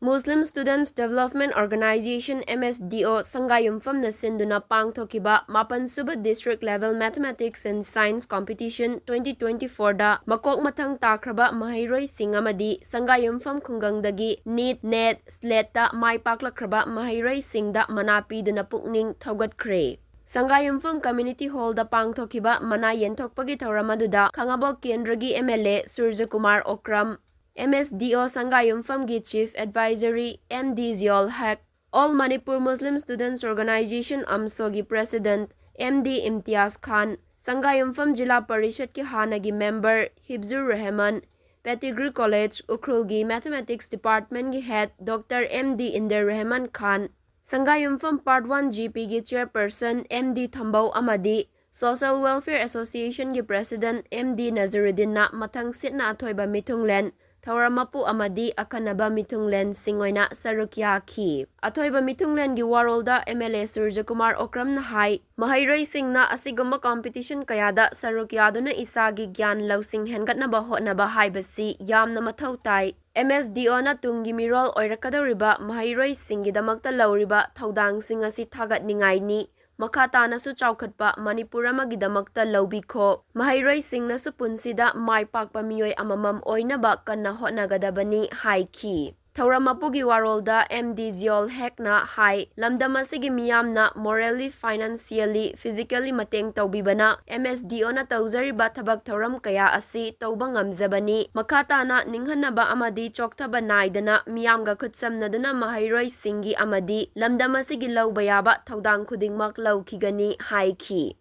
Muslim Students Development Organization MSDO Sangaiyumpham na sinduna pangthokkhiba mapansuba district level mathematics and science competition 2024 da makok mathang takraba mahairoi sing amadi Sangaiyumpham khungangdagi NEET NET SLET ta mai paklakraba mahairoi sing da mana piduna pukning thaugatkre. Sangaiyumpham Community Hall da pangthokkhiba mana yenthokpagi thawramaduda khangabok kendragi MLA Surjakumar Okram, MSDO Sangaiyumpham gi Chief Advisory MD Ziol Haq, All Manipur Muslim Students Organization AMSO gi President MD Imtiaz Khan, Sangaiyumpham Jilla Parishad ki hana gi Member Hibzur Rahman, Pettigrew College Ukhrul gi Mathematics Department gi Head Dr. MD Inder Rahman Khan, Sangaiyumpham Part 1 GP gi Chairperson MD Thambau amadi Social Welfare Association gi President MD Nazaruddin na mathang sitna athoiba mithunglen Thawramapu amadi akanaba mithunglen singoina sarukya khi. Athoiba mithunglen gi warolda MLA Surjakumar Okram na hai mahairoi singna asiguma competition kayada sarukyaduna isagi gyan lausing hengatnaba hotnaba haibasi yamna mathau tai. MSDO na tungi mirol oirakadoriba mahairoi singidamakta lauriba thaudang sing asi thagatningai ni makata na su chaukhatpa Manipura magidamakta laubikho mahairoi singna su punsida mai pakpa miyoi amamam oinaba kanna hotnagadabani haiki. Thawramapugi warolda MD Ziol Haq na hai lamdamasigi miyamna morally, financially, physically mateng tawbibana MSDO na tawzariba thabak thawram kaya asi tawba ngamjabani makata na ninghanaba amadi choktaba naidana miyamga khutsamnaduna mahairoi singi amadi lamdamasigi lawbayaba thawdang khudingmak lawkhigani haiki.